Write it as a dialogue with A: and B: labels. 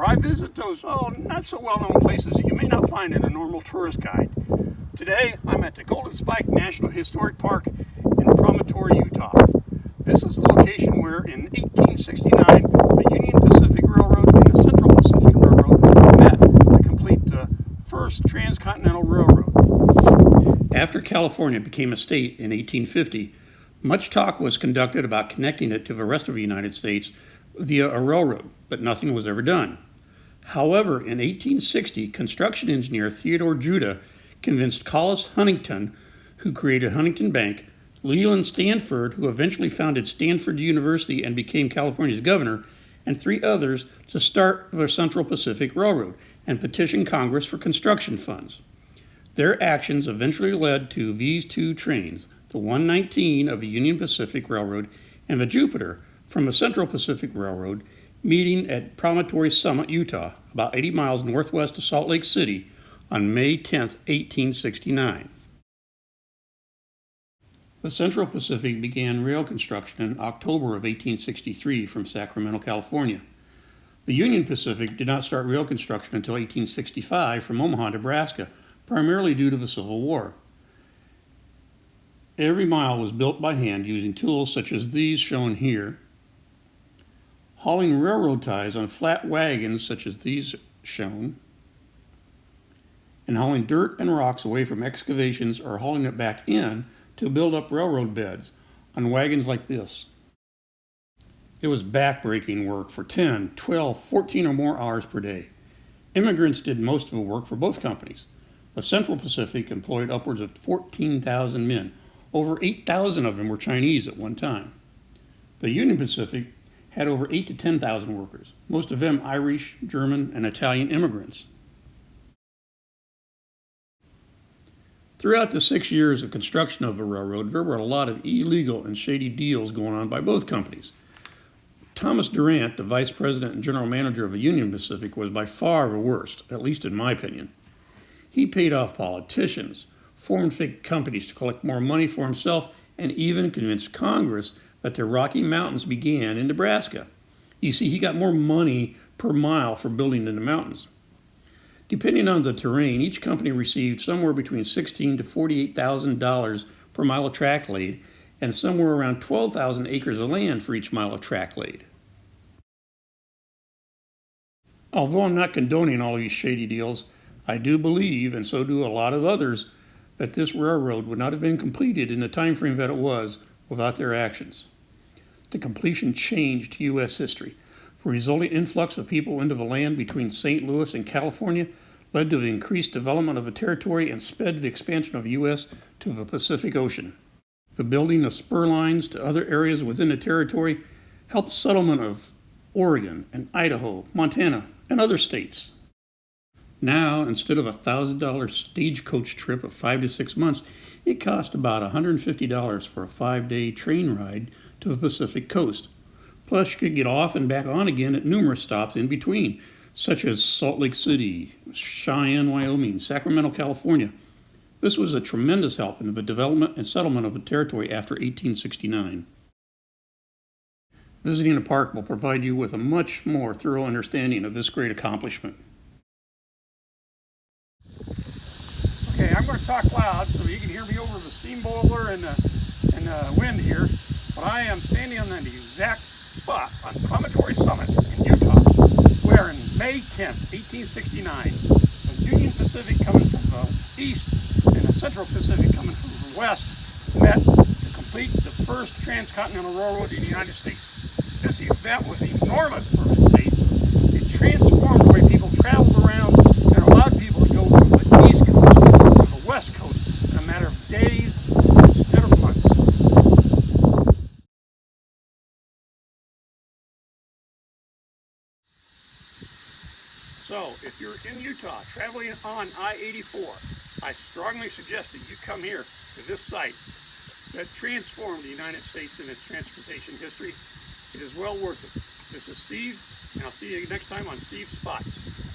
A: I visit those not so well-known places that you may not find in a normal tourist guide. Today, I'm at the Golden Spike National Historic Park in Promontory, Utah. This is the location where in 1869 the Union Pacific Railroad and the Central Pacific Railroad met to complete the first Transcontinental Railroad. After California became a state in 1850, much talk was conducted about connecting it to the rest of the United States via a railroad, but nothing was ever done. However, in 1860, construction engineer Theodore Judah convinced Collis Huntington, who created Huntington Bank, Leland Stanford, who eventually founded Stanford University and became California's governor, and 3 others to start the Central Pacific Railroad and petition Congress for construction funds. Their actions eventually led to these 2 trains, the 119 of the Union Pacific Railroad and the Jupiter from the Central Pacific Railroad, meeting at Promontory Summit, Utah, about 80 miles northwest of Salt Lake City on May 10, 1869. The Central Pacific began rail construction in October of 1863 from Sacramento, California. The Union Pacific did not start rail construction until 1865 from Omaha, Nebraska, primarily due to the Civil War. Every mile was built by hand using tools such as these shown here, hauling railroad ties on flat wagons such as these shown, and hauling dirt and rocks away from excavations or hauling it back in to build up railroad beds on wagons like this. It was back-breaking work for 10, 12, 14 or more hours per day. Immigrants did most of the work for both companies. The Central Pacific employed upwards of 14,000 men. Over 8,000 of them were Chinese at one time. The Union Pacific had over 8,000 to 10,000 workers, most of them Irish, German, and Italian immigrants. Throughout the 6 years of construction of the railroad, there were a lot of illegal and shady deals going on by both companies. Thomas Durant, the vice president and general manager of the Union Pacific, was by far the worst, at least in my opinion. He paid off politicians, formed fake companies to collect more money for himself, and even convinced Congress that the Rocky Mountains began in Nebraska. You see, he got more money per mile for building in the mountains. Depending on the terrain, each company received somewhere between $16,000 to $48,000 per mile of track laid, and somewhere around 12,000 acres of land for each mile of track laid. Although I'm not condoning all these shady deals, I do believe, and so do a lot of others, that this railroad would not have been completed in the time frame that it was without their actions. The completion changed U.S. history. The resulting influx of people into the land between St. Louis and California led to the increased development of the territory and sped the expansion of the U.S. to the Pacific Ocean. The building of spur lines to other areas within the territory helped settlement of Oregon and Idaho, Montana, and other states. Now, instead of a $1,000 stagecoach trip of 5 to 6 months, it cost about $150 for a 5-day train ride to the Pacific coast. Plus, you could get off and back on again at numerous stops in between, such as Salt Lake City, Cheyenne, Wyoming, Sacramento, California. This was a tremendous help in the development and settlement of the territory after 1869. Visiting the park will provide you with a much more thorough understanding of this great accomplishment. Okay, I'm going to talk loud so you can hear me over the steam boiler and the wind here, but I am standing on the exact spot on Promontory Summit in Utah, where in May 10th, 1869, the Union Pacific coming from the east and the Central Pacific coming from the west met to complete the first transcontinental railroad in the United States. This event was enormous for the states. It transformed the way people traveled around and allowed people to go from the east coast to the west coast in a matter of days instead of months. So, if you're in Utah traveling on I-84, I strongly suggest that you come here to this site that transformed the United States in its transportation history. It is well worth it. This is Steve, and I'll see you next time on Steve's Spots.